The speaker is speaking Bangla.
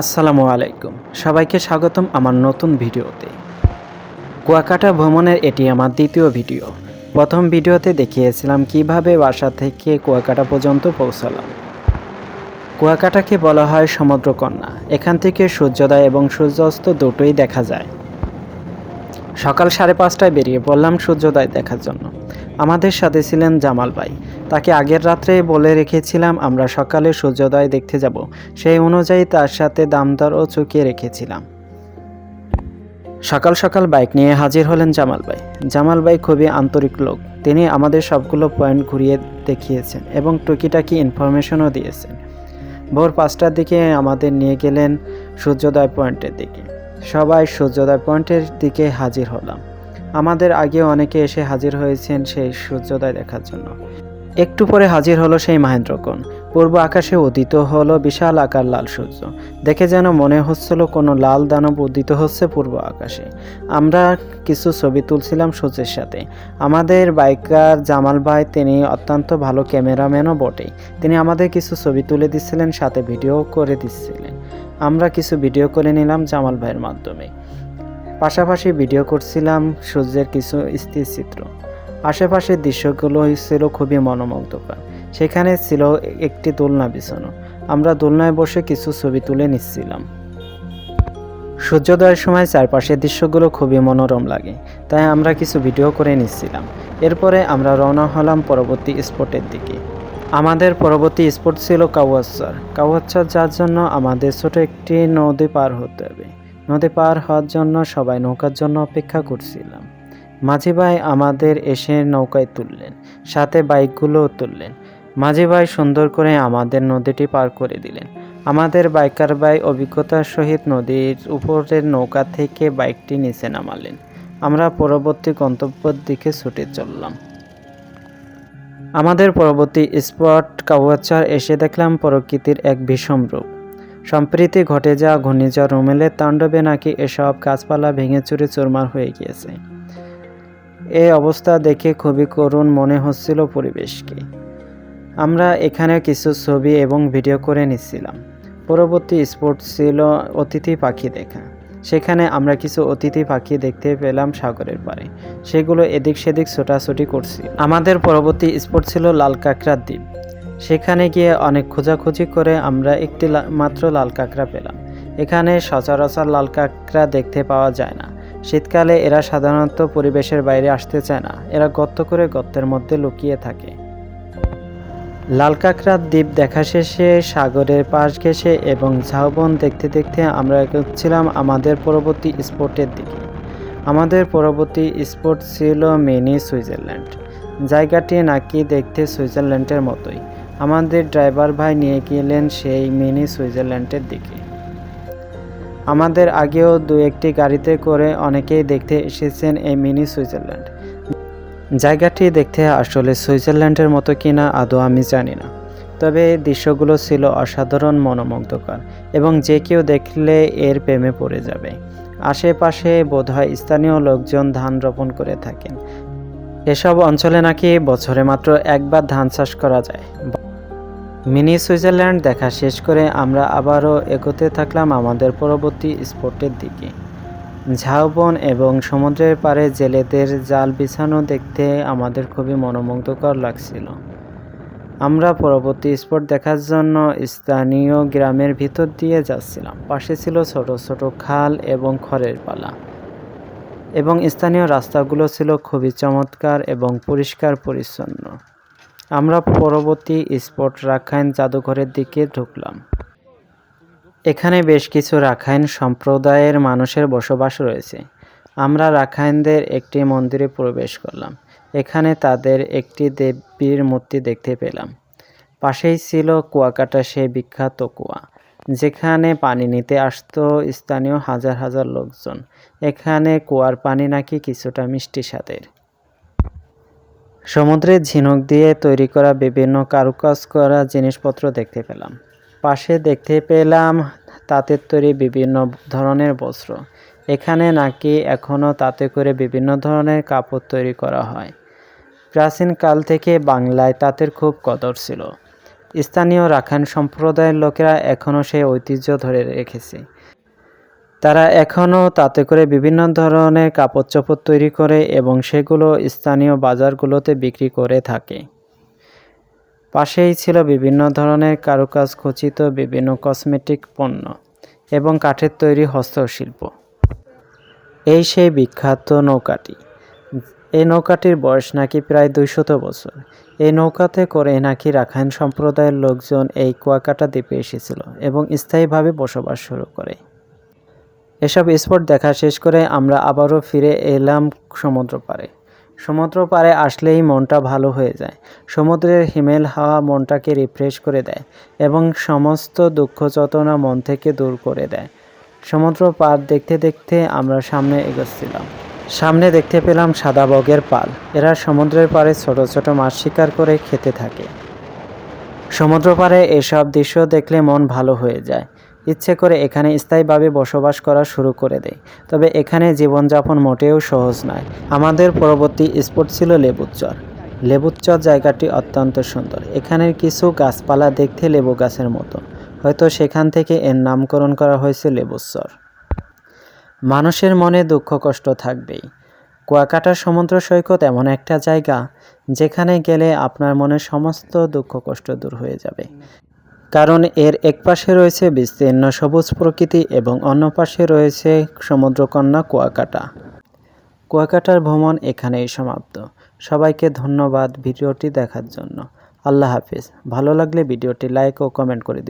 আসসালামু আলাইকুম, সবাইকে স্বাগতম আমার নতুন ভিডিওতে। কুয়াকাটা ভ্রমণের এটি আমার দ্বিতীয় ভিডিও। প্রথম ভিডিওতে দেখিয়েছিলাম কিভাবে বাসা থেকে কুয়াকাটা পর্যন্ত পৌঁছালাম। কুয়াকাটাকে বলা হয় সমুদ্রকন্যা। এখান থেকে সূর্যোদয় এবং সূর্যাস্ত দুটোই দেখা যায়। সকাল 5:30টায় বেরিয়ে পড়লাম সূর্যোদয় দেখার জন্য। আমাদের সাথে ছিলেন জামাল ভাই। তাকে আগের রাত্রে বলে রেখেছিলাম আমরা সকালে সূর্যোদয় দেখতে যাব। সেই অনুযায়ী তার সাথে দামদরও চুকিয়ে রেখেছিলাম। সকাল সকাল বাইক নিয়ে হাজির হলেন জামাল ভাই। জামাল ভাই খুবই আন্তরিক লোক। তিনি আমাদের সবগুলো পয়েন্ট ঘুরিয়ে দেখিয়েছেন এবং টুকিটাকি ইনফরমেশনও দিয়েছেন। ভোর 5টার দিকে আমাদের নিয়ে গেলেন সূর্যোদয় পয়েন্টের দিকে। সবাই সূর্যোদয় পয়েন্টের দিকে হাজির হলাম। আমাদের আগে অনেকে এসে হাজির হয়েছেন সেই সূর্যোদয় দেখার জন্য। একটু পরে হাজির হলো সেই মহেন্দ্রক্ষণ। পূর্ব আকাশে উদিত হলো বিশাল আকার লাল সূর্য। দেখে যেন মনে হচ্ছিল কোনো লাল দানব উদিত হচ্ছে পূর্ব আকাশে। আমরা কিছু ছবি তুলছিলাম সূর্যের সাথে। আমাদের বাইকার জামাল ভাই তিনি অত্যন্ত ভালো ক্যামেরাম্যানও বটেই। তিনি আমাদের কিছু ছবি তুলে দিচ্ছিলেন, সাথে ভিডিও করে দিচ্ছিলেন। আমরা কিছু ভিডিও করে নিলাম জামাল ভাইয়ের মাধ্যমে। পাশাপাশি ভিডিও করছিলাম সূর্যের কিছু স্থিরচিত্র। আশেপাশের দৃশ্যগুলো ছিল খুবই মনোমুগ্ধকর। সেখানে ছিল একটি দোলনা বিছানো। আমরা দোলনায় বসে কিছু ছবি তুলে নিচ্ছিলাম। সূর্যোদয়ের সময় চারপাশের দৃশ্যগুলো খুবই মনোরম লাগে, তাই আমরা কিছু ভিডিও করে নিচ্ছিলাম। এরপরে আমরা রওনা হলাম পরবর্তী স্পটের দিকে। আমাদের পরবর্তী স্পট ছিল কাওয়াচ্চার। কাওয়াচ্চার যাওয়ার জন্য আমাদের ছোট একটি নদী পার হতে হবে। নদী পার হওয়ার জন্য সবাই নৌকার জন্য অপেক্ষা করছিলাম। মাঝি ভাই আমাদের এসে নৌকায় তুললেন, সাথে বাইকগুলোও তুললেন। মাঝি ভাই সুন্দর করে আমাদের নদীটি পার করে দিলেন। আমাদের বাইকার ভাই অভিজ্ঞতার সহিত নদীর উপরের নৌকা থেকে বাইকটি নিচে নামালেন। আমরা পরবর্তী গন্তব্যের দিকে ছুটে চললাম। আমাদের পরবর্তী স্পট কাওয়াচ্চার এসে দেখলাম প্রকৃতির এক বিষম রূপ। সম্প্রতি ঘটে যাওয়া ঘূর্ণিঝড় রুমেলের তাণ্ডবে নাকি এসব গাছপালা ভেঙে চুরে চুরমার হয়ে গিয়েছে। এই অবস্থা দেখে খুবই করুণ মনে হচ্ছিল পরিবেশকে। আমরা এখানে কিছু ছবি এবং ভিডিও করে নিচ্ছিলাম। পরবর্তী স্পট ছিল অতিথি পাখি দেখা। সেখানে আমরা কিছু অতিথি পাখি দেখতে পেলাম সাগরের পাড়ে। সেগুলো এদিক সেদিক ছোটাছুটি করছি। আমাদের পরবর্তী স্পট ছিল লাল কাঁকড়ার দ্বীপ। সেখানে গিয়ে অনেক খোঁজাখুঁজি করে আমরা একটি মাত্র লাল কাঁকড়া পেলাম। এখানে সচরাচর লাল কাঁকড়া দেখতে পাওয়া যায় না। শীতকালে এরা সাধারণত পরিবেশের বাইরে আসতে চায় না। এরা গর্ত করে গর্তের মধ্যে লুকিয়ে থাকে। লাল কাঁকড়ার দ্বীপ দেখা শেষে সাগরের পাশ ঘেঁষে এবং ঝাউবন দেখতে দেখতে আমরা এগোচ্ছিলাম আমাদের পরবর্তী স্পটের দিকে। আমাদের পরবর্তী স্পট ছিল মিনি সুইজারল্যান্ড। জায়গাটি নাকি দেখতে সুইজারল্যান্ডের মতোই। আমাদের ড্রাইভার ভাই নিয়ে গেলেন সেই মিনি সুইজারল্যান্ডের দিকে। আমাদের আগেও দু একটি গাড়িতে করে অনেকেই দেখতে এসেছেন এই মিনি সুইজারল্যান্ড। জায়গাটি দেখতে আসলে সুইজারল্যান্ডের মতো কিনা আদৌ আমি জানি না, তবে এই দৃশ্যগুলো ছিল অসাধারণ মনোমুগ্ধকর এবং যে কেউ দেখলে এর প্রেমে পড়ে যাবে। আশেপাশে বোধহয় স্থানীয় লোকজন ধান রোপণ করে থাকেন। এসব অঞ্চলে নাকি বছরে মাত্র একবার ধান চাষ করা যায়। মিনি সুইজারল্যান্ড দেখা শেষ করে আমরা আবারও এগোতে থাকলাম আমাদের পরবর্তী স্পটের দিকে। ঝাউবন এবং সমুদ্রের পাড়ে জেলেদের জাল বিছানো দেখতে আমাদের খুবই মনোমুগ্ধকর লাগছিল। আমরা পরবর্তী স্পট দেখার জন্য স্থানীয় গ্রামের ভিতর দিয়ে যাচ্ছিলাম। পাশে ছিল ছোট ছোট খাল এবং খড়ের পালা এবং স্থানীয় রাস্তাগুলো ছিল খুবই চমৎকার এবং পরিষ্কার পরিচ্ছন্ন। আমরা পরবর্তী স্পট রাখাইন জাদুঘরের দিকে ঢুকলাম। এখানে বেশ কিছু রাখাইন সম্প্রদায়ের মানুষের বসবাস রয়েছে। আমরা রাখাইনদের একটি মন্দিরে প্রবেশ করলাম। এখানে তাদের একটি দেবীর মূর্তি দেখতে পেলাম। পাশেই ছিল কুয়াকাটা সেই বিখ্যাত কুয়া, যেখানে পানি নিতে আসতো স্থানীয় হাজার হাজার লোকজন। এখানে কুয়ার পানি নাকি কিছুটা মিষ্টি স্বাদের। সমুদ্রের ঝিনুক দিয়ে তৈরি করা বিভিন্ন কারুকাজ করা জিনিসপত্র দেখতে পেলাম। পাশে দেখতে পেলাম তাঁতের তৈরি বিভিন্ন ধরনের বস্ত্র। এখানে নাকি এখনও তাঁতে করে বিভিন্ন ধরনের কাপড় তৈরি করা হয়। প্রাচীনকাল থেকে বাংলায় তাঁতের খুব কদর ছিল। স্থানীয় রাখাইন সম্প্রদায়ের লোকেরা এখনও সেই ঐতিহ্য ধরে রেখেছে। তারা এখনও তাতে করে বিভিন্ন ধরনের কাপড়-চোপড় তৈরি করে এবং সেগুলো স্থানীয় বাজারগুলোতে বিক্রি করে থাকে। পাশেই ছিল বিভিন্ন ধরনের কারুকাজ খচিত বিভিন্ন কসমেটিক পণ্য এবং কাঠের তৈরি হস্তশিল্প। এই সেই বিখ্যাত নৌকাটি। এই নৌকাটির বয়স নাকি প্রায় 200 বছর। এই নৌকাতে করে নাকি রাখাইন সম্প্রদায়ের লোকজন এই কুয়াকাটা দ্বীপে এসেছিল এবং স্থায়ীভাবে বসবাস শুরু করে। এসব স্পট দেখা শেষ করে আমরা আবারও ফিরে এলাম সমুদ্র পাড়ে। সমুদ্র পাড়ে আসলেই মনটা ভালো হয়ে যায়। সমুদ্রের হিমেল হাওয়া মনটাকে রিফ্রেশ করে দেয় এবং সমস্ত দুঃখ যন্ত্রণা মন থেকে দূর করে দেয়। সমুদ্র পাড় দেখতে দেখতে আমরা সামনে এগোচ্ছিলাম। সামনে দেখতে পেলাম সাদা বগের পাল। এরা সমুদ্রের পাড়ে ছোট ছোট মাছ শিকার করে খেতে থাকে। সমুদ্র পাড়ে এসব দৃশ্য দেখলে মন ভালো হয়ে যায়। ইচ্ছে করে এখানে স্থায়ীভাবে বসবাস করা শুরু করে দেয়। তবে এখানে জীবনযাপন মোটেও সহজ নয়। আমাদের পরবর্তী স্পট ছিল লেবুর চর। লেবুর চর জায়গাটি অত্যন্ত সুন্দর। এখানের কিছু গাছপালা দেখতে লেবু গাছের মতো, হয়তো সেখান থেকে এর নামকরণ করা হয়েছে লেবুর চর। মানুষের মনে দুঃখ কষ্ট থাকবেই। কুয়াকাটা সমুদ্র সৈকত এমন একটা জায়গা যেখানে গেলে আপনার মনের সমস্ত দুঃখ কষ্ট দূর হয়ে যাবে। কারণ এর এক পাশে রয়েছে বিস্তীর্ণ সবুজ প্রকৃতি এবং অন্য পাশে রয়েছে সমুদ্রকন্যা কুয়াকাটা। কুয়াকাটার ভ্রমণ এখানেই সমাপ্ত। সবাইকে ধন্যবাদ ভিডিওটি দেখার জন্য। আল্লাহ হাফিজ। ভালো লাগলে ভিডিওটি লাইক ও কমেন্ট করে দিন।